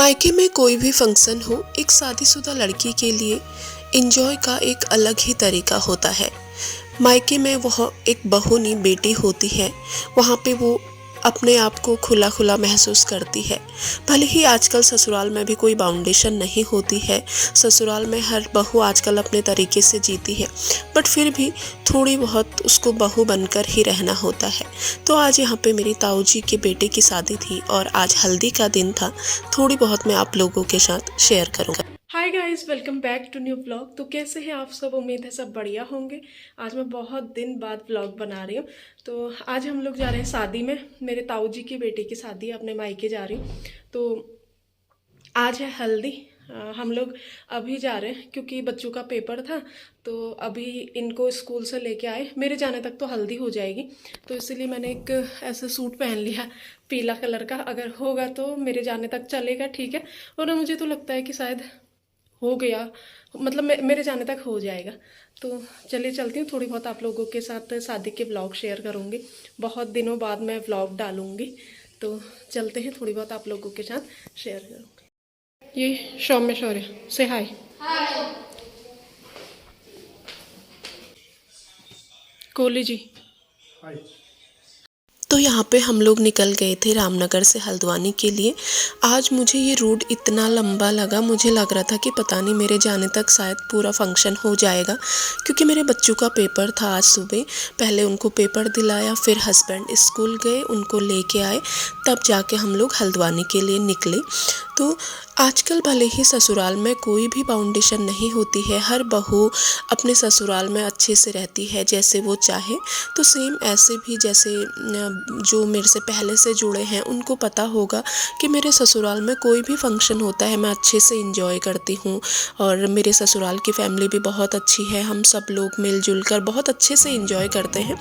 मायके में कोई भी फंक्शन हो, एक शादीशुदा लड़की के लिए एंजॉय का एक अलग ही तरीका होता है। मायके में वह एक बहू नहीं बेटी होती है। वहाँ पे वो अपने आप को खुला खुला महसूस करती है। भले ही आजकल ससुराल में भी कोई बाउंडेशन नहीं होती है, ससुराल में हर बहू आजकल अपने तरीके से जीती है, बट फिर भी थोड़ी बहुत उसको बहू बनकर ही रहना होता है। तो आज यहाँ पे मेरी ताऊ जी के बेटे की शादी थी और आज हल्दी का दिन था। थोड़ी बहुत मैं आप लोगों के साथ शेयर करूँगा। Hi guys, welcome back to new blog. तो कैसे हैं आप सब? उम्मीद है सब बढ़िया होंगे। आज मैं बहुत दिन बाद ब्लॉग बना रही हूँ। तो आज हम लोग जा रहे हैं शादी में। मेरे ताऊ जी की बेटे की शादी है, अपने मायके जा रही हूँ। तो आज है हल्दी। हम लोग अभी जा रहे हैं क्योंकि बच्चों का पेपर था, तो अभी इनको स्कूल से लेके आए। मेरे जाने तक तो हल्दी हो जाएगी, तो इसीलिए मैंने एक ऐसा सूट पहन लिया पीला कलर का। अगर होगा तो मेरे जाने तक चलेगा, ठीक है। और मुझे तो लगता है कि शायद हो गया, मतलब मेरे जाने तक हो जाएगा। तो चलिए चलती हूँ। थोड़ी बहुत आप लोगों के साथ शादी के व्लॉग शेयर करूँगी। बहुत दिनों बाद मैं व्लॉग डालूँगी, तो चलते हैं। थोड़ी बहुत आप लोगों के साथ शेयर करूँगी। ये सौम्य शौर्य से हाय। कोहली जी। तो यहाँ पे हम लोग निकल गए थे रामनगर से हल्द्वानी के लिए। आज मुझे ये रूट इतना लंबा लगा, मुझे लग रहा था कि पता नहीं मेरे जाने तक शायद पूरा फंक्शन हो जाएगा, क्योंकि मेरे बच्चों का पेपर था आज सुबह। पहले उनको पेपर दिलाया, फिर हस्बैंड स्कूल गए, उनको लेके आए, तब जाके हम लोग हल्द्वानी के लिए निकले। तो आजकल भले ही ससुराल में कोई भी बाउंडेशन नहीं होती है, हर बहू अपने ससुराल में अच्छे से रहती है जैसे वो चाहे। तो सेम ऐसे भी जैसे जो मेरे से पहले से जुड़े हैं उनको पता होगा कि मेरे ससुराल में कोई भी फंक्शन होता है मैं अच्छे से इंजॉय करती हूँ। और मेरे ससुराल की फैमिली भी बहुत अच्छी है, हम सब लोग मिलजुल कर बहुत अच्छे से इंजॉय करते हैं।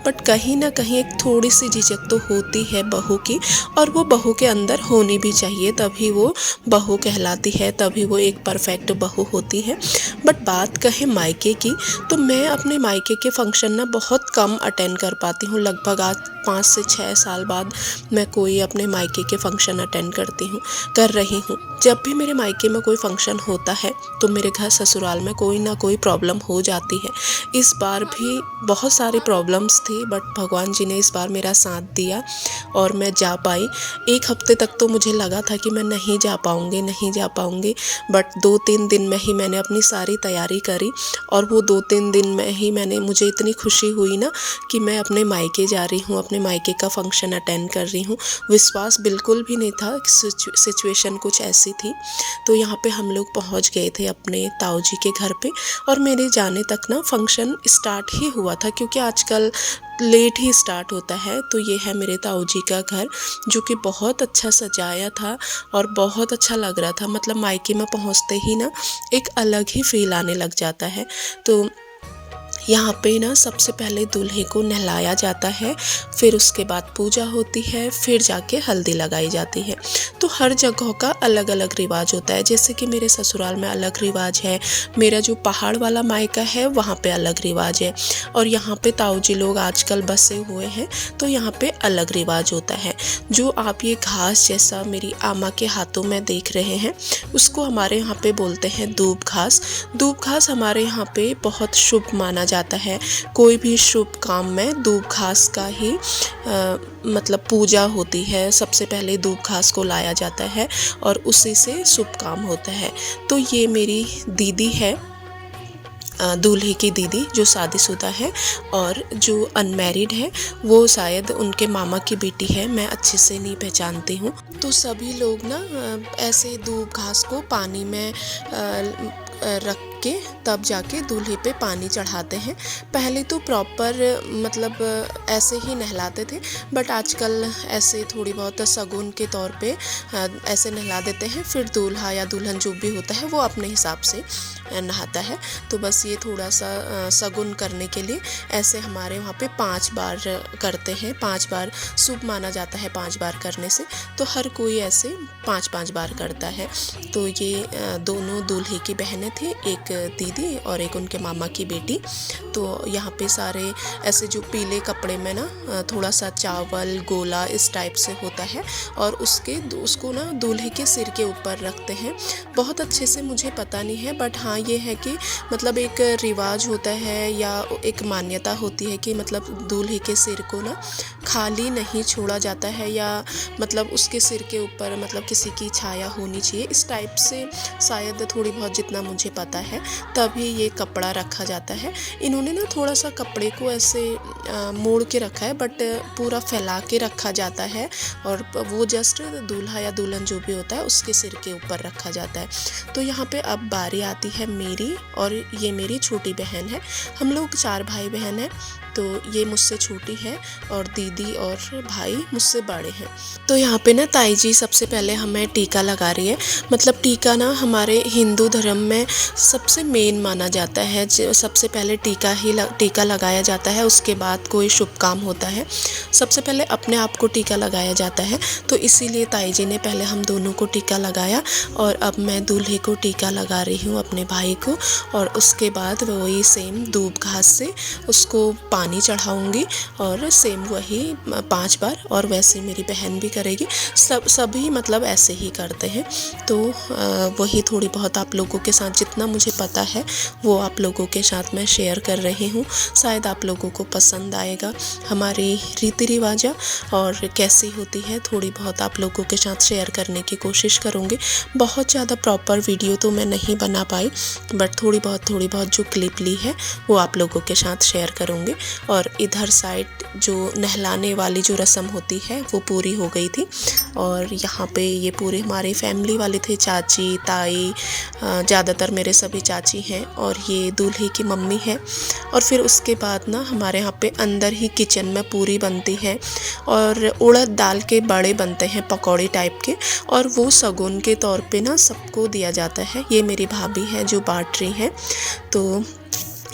बट कहीं ना कहीं एक थोड़ी सी झिझक तो होती है बहू की, और वो बहू के अंदर होनी भी चाहिए, तभी वो बहू कहलाती है, तभी वो एक परफेक्ट बहू होती है। बट बात कहें मायके की, तो मैं अपने मायके के फंक्शन ना बहुत कम अटेंड कर पाती हूँ। लगभग आज 5 से 6 साल बाद मैं कोई अपने मायके के फंक्शन अटेंड कर रही हूँ। जब भी मेरे मायके में कोई फंक्शन होता है तो मेरे घर ससुराल में कोई ना कोई प्रॉब्लम हो जाती है। इस बार भी बहुत सारी प्रॉब्लम्स थी, बट भगवान जी ने इस बार मेरा साथ दिया और मैं जा पाई। एक हफ्ते तक तो मुझे लगा था कि मैं नहीं जा पाऊँगी, बट 2-3 दिन में ही मैंने अपनी सारी तैयारी करी। और वो 2-3 दिन में ही मुझे इतनी खुशी हुई ना कि मैं अपने मायके जा रही हूँ, अपने मायके का फंक्शन अटेंड कर रही हूँ। विश्वास बिल्कुल भी नहीं था कि सिचुएशन कुछ ऐसी थी। तो यहाँ पे हम लोग पहुँच गए थे अपने ताऊ जी के घर पे, और मेरे जाने तक ना फंक्शन स्टार्ट ही हुआ था, क्योंकि आजकल लेट ही स्टार्ट होता है। तो ये है मेरे ताऊ जी का घर, जो कि बहुत अच्छा सजाया था और बहुत अच्छा लग रहा था। मतलब मायके में पहुँचते ही ना एक अलग ही फील आने लग जाता है। तो यहाँ पे ना सबसे पहले दूल्हे को नहलाया जाता है, फिर उसके बाद पूजा होती है, फिर जाके हल्दी लगाई जाती है। तो हर जगह का अलग अलग रिवाज होता है। जैसे कि मेरे ससुराल में अलग रिवाज है, मेरा जो पहाड़ वाला मायका है वहाँ पे अलग रिवाज है, और यहाँ पे ताऊ जी लोग आजकल बसे हुए हैं तो यहाँ पे अलग रिवाज होता है। जो आप ये घास जैसा मेरी आमा के हाथों में देख रहे हैं, उसको हमारे यहाँ पे बोलते हैं दूब घास। दूब घास हमारे यहाँ पे बहुत शुभ माना जाता है। कोई भी शुभ काम में दूब घास का ही मतलब पूजा होती है। सबसे पहले दूब घास को लाया जाता है और उसी से शुभ काम होता है। तो ये मेरी दीदी है, दूल्हे की दीदी, जो शादीशुदा है, और जो अनमैरिड है वो शायद उनके मामा की बेटी है, मैं अच्छे से नहीं पहचानती हूँ। तो सभी लोग ना ऐसे दूब घास को पानी में रख के तब जाके दूल्हे पे पानी चढ़ाते हैं। पहले तो प्रॉपर मतलब ऐसे ही नहलाते थे, बट आजकल ऐसे थोड़ी बहुत शगुन के तौर पे ऐसे नहला देते हैं। फिर दूल्हा या दुल्हन जो भी होता है वो अपने हिसाब से नहाता है। तो बस ये थोड़ा सा शगुन करने के लिए ऐसे हमारे वहाँ पे 5 बार करते हैं। 5 बार शुभ माना जाता है 5 बार करने से, तो हर कोई ऐसे 5-5 बार करता है। तो ये दोनों दूल्हे की बहनें थी, एक दीदी और एक उनके मामा की बेटी। तो यहाँ पे सारे ऐसे जो पीले कपड़े में ना थोड़ा सा चावल गोला इस टाइप से होता है और उसको ना दूल्हे के सिर के ऊपर रखते हैं। बहुत अच्छे से मुझे पता नहीं है, बट हाँ ये है कि मतलब एक रिवाज होता है या एक मान्यता होती है कि मतलब दूल्हे के सिर को ना खाली नहीं छोड़ा जाता है, या मतलब उसके सिर के ऊपर मतलब किसी की छाया होनी चाहिए, इस टाइप से शायद थोड़ी बहुत जितना मुझे पता है तभी ये कपड़ा रखा जाता है। इन्होंने ना थोड़ा सा कपड़े को ऐसे मोड़ के रखा है, बट पूरा फैला के रखा जाता है और वो जस्ट दूल्हा या दुल्हन जो भी होता है उसके सिर के ऊपर रखा जाता है। तो यहाँ पे अब बारी आती है मेरी, और ये मेरी छोटी बहन है। हम लोग 4 भाई बहन हैं। तो ये मुझसे छोटी है और दीदी और भाई मुझसे बड़े हैं। तो यहाँ पे ना ताई जी सबसे पहले हमें टीका लगा रही है। मतलब टीका ना हमारे हिंदू धर्म में सबसे मेन माना जाता है। सबसे पहले टीका लगाया जाता है, उसके बाद कोई शुभ काम होता है। सबसे पहले अपने आप को टीका लगाया जाता है, तो इसीलिए ताई जी ने पहले हम दोनों को टीका लगाया और अब मैं दूल्हे को टीका लगा रही हूँ, अपने भाई को। और उसके बाद वही सेम दूब घास से उसको पानी चढ़ाऊंगी और सेम वही 5 बार, और वैसे मेरी बहन भी करेगी। सभी मतलब ऐसे ही करते हैं। तो वही थोड़ी बहुत आप लोगों के साथ जितना मुझे पता है वो आप लोगों के साथ मैं शेयर कर रही हूँ। शायद आप लोगों को पसंद आएगा हमारी रीति रिवाज और कैसी होती है, थोड़ी बहुत आप लोगों के साथ शेयर करने की कोशिश करूँगी। बहुत ज़्यादा प्रॉपर वीडियो तो मैं नहीं बना पाई, बट थोड़ी बहुत जो क्लिप ली है वो आप लोगों के साथ शेयर करूँगी। और इधर साइड जो नहलाने वाली जो रस्म होती है वो पूरी हो गई थी, और यहाँ पे ये पूरे हमारे फैमिली वाले थे, चाची ताई, ज़्यादातर मेरे सभी चाची हैं, और ये दूल्हे की मम्मी है। और फिर उसके बाद ना हमारे यहाँ पे अंदर ही किचन में पूरी बनती है और उड़द दाल के बड़े बनते हैं पकौड़े टाइप के, और वो शगुन के तौर पे ना सबको दिया जाता है। ये मेरी भाभी है जो बाँट रही है। तो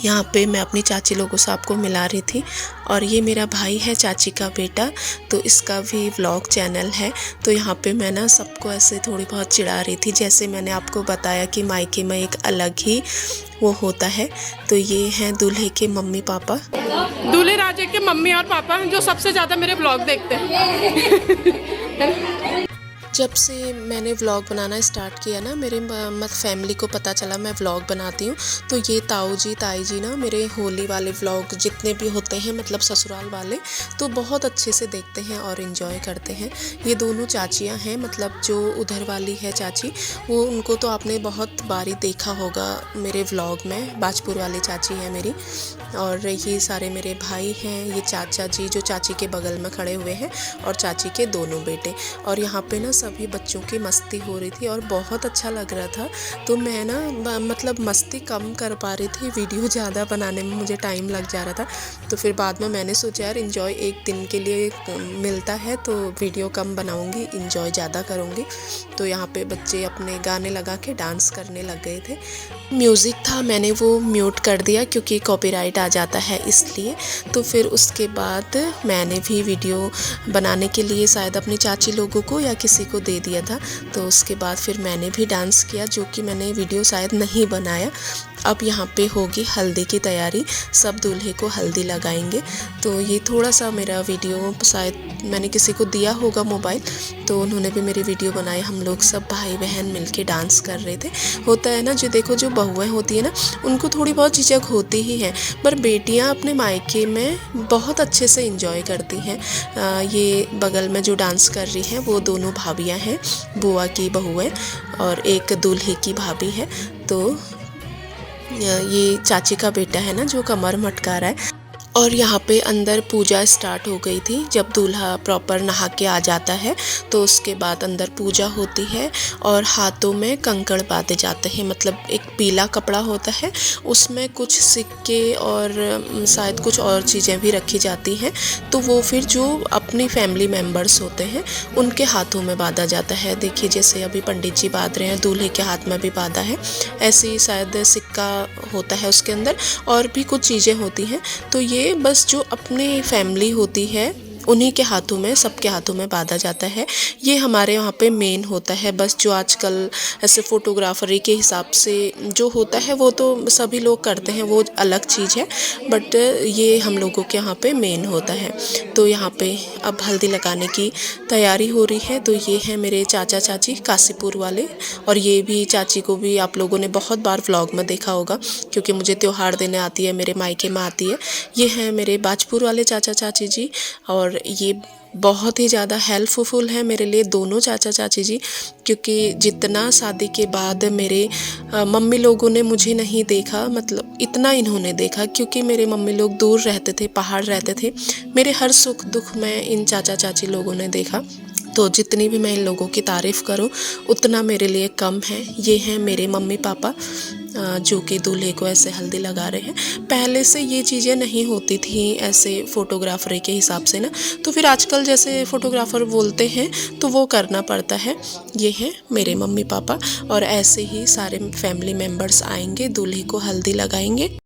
यहाँ पे मैं अपनी चाची लोगों से आपको मिला रही थी। और ये मेरा भाई है, चाची का बेटा, तो इसका भी व्लॉग चैनल है। तो यहाँ पे मैं ना सबको ऐसे थोड़ी बहुत चिढ़ा रही थी, जैसे मैंने आपको बताया कि मायके में एक अलग ही वो होता है। तो ये हैं दूल्हे के मम्मी पापा, दूल्हे राजे के मम्मी और पापा जो सबसे ज़्यादा मेरे व्लॉग देखते हैं। जब से मैंने व्लॉग बनाना स्टार्ट किया ना, मेरे फैमिली को पता चला मैं व्लॉग बनाती हूँ, तो ये ताऊ जी ताई जी ना मेरे होली वाले व्लॉग जितने भी होते हैं, मतलब ससुराल वाले, तो बहुत अच्छे से देखते हैं और इन्जॉय करते हैं। ये दोनों चाचियाँ हैं, मतलब जो उधर वाली है चाची, वो उनको तो आपने बहुत बारी देखा होगा मेरे व्लॉग में। बाजपुर वाली चाची है मेरी। और ये सारे मेरे भाई हैं, ये चाचा जी जो चाची के बगल में खड़े हुए हैं, और चाची के दोनों बेटे। और यहाँ पे ना सभी बच्चों की मस्ती हो रही थी और बहुत अच्छा लग रहा था। तो मैं ना मतलब मस्ती कम कर पा रही थी, वीडियो ज़्यादा बनाने में मुझे टाइम लग जा रहा था। तो फिर बाद में मैंने सोचा यार इन्जॉय एक दिन के लिए मिलता है तो वीडियो कम बनाऊंगी, इन्जॉय ज़्यादा करूंगी। तो यहाँ पे बच्चे अपने गाने लगा के डांस करने लग गए थे। म्यूज़िक था, मैंने वो म्यूट कर दिया क्योंकि कॉपीराइट आ जाता है इसलिए। तो फिर उसके बाद मैंने भी वीडियो बनाने के लिए शायद अपनी चाची लोगों को या किसी को दे दिया था। तो उसके बाद फिर मैंने भी डांस किया, जो कि मैंने वीडियो शायद नहीं बनाया। अब यहाँ पे होगी हल्दी की तैयारी, सब दूल्हे को हल्दी लगाएंगे। तो ये थोड़ा सा मेरा वीडियो शायद मैंने किसी को दिया होगा मोबाइल, तो उन्होंने भी मेरी वीडियो बनाई। हम लोग सब भाई बहन मिलके डांस कर रहे थे। होता है ना, जो देखो जो बहुएं होती है ना, उनको थोड़ी बहुत झिझक होती ही है, पर बेटियां अपने मायके में बहुत अच्छे से एंजॉय करती हैं। ये बगल में जो डांस कर रही हैं वो दोनों भाभियां हैं, बुआ की बहू है और एक दूल्हे की भाभी है। तो ये चाची का बेटा है ना जो कमर मटका रहा है। और यहाँ पे अंदर पूजा स्टार्ट हो गई थी। जब दूल्हा प्रॉपर नहा के आ जाता है तो उसके बाद अंदर पूजा होती है और हाथों में कंकड़ बांधे जाते हैं। मतलब एक पीला कपड़ा होता है, उसमें कुछ सिक्के और शायद कुछ और चीज़ें भी रखी जाती हैं। तो वो फिर जो अपनी फैमिली मेम्बर्स होते हैं उनके हाथों में बांधा जाता है। देखिए जैसे अभी पंडित जी बांध रहे हैं, दूल्हे के हाथ में भी बांधा है, ऐसे ही शायद सिक्का होता है उसके अंदर और भी कुछ चीज़ें होती हैं। तो ये बस जो अपनी फैमिली होती है उन्हीं के हाथों में, सबके हाथों में बांधा जाता है। ये हमारे यहाँ पे मेन होता है। बस जो आजकल ऐसे फोटोग्राफरी के हिसाब से जो होता है वो तो सभी लोग करते हैं, वो अलग चीज़ है, बट ये हम लोगों के यहाँ पे मेन होता है। तो यहाँ पे अब हल्दी लगाने की तैयारी हो रही है। तो ये है मेरे चाचा चाची काशीपुर वाले, और ये भी चाची को भी आप लोगों ने बहुत बार व्लॉग में देखा होगा क्योंकि मुझे त्योहार देने आती है, मेरे मायके में आती है। ये है मेरे बाजपुर वाले चाचा चाची जी, और ये बहुत ही ज़्यादा हेल्पफुल है मेरे लिए दोनों चाचा चाची जी, क्योंकि जितना शादी के बाद मेरे मम्मी लोगों ने मुझे नहीं देखा, मतलब इतना इन्होंने देखा, क्योंकि मेरे मम्मी लोग दूर रहते थे, पहाड़ रहते थे। मेरे हर सुख दुख में इन चाचा चाची लोगों ने देखा। तो जितनी भी मैं इन लोगों की तारीफ़ करूं उतना मेरे लिए कम है। ये हैं मेरे मम्मी पापा जो कि दूल्हे को ऐसे हल्दी लगा रहे हैं। पहले से ये चीज़ें नहीं होती थी ऐसे फ़ोटोग्राफरी के हिसाब से ना, तो फिर आजकल जैसे फ़ोटोग्राफ़र बोलते हैं तो वो करना पड़ता है। ये हैं मेरे मम्मी पापा, और ऐसे ही सारे फैमिली मेम्बर्स आएंगे, दूल्हे को हल्दी लगाएंगे।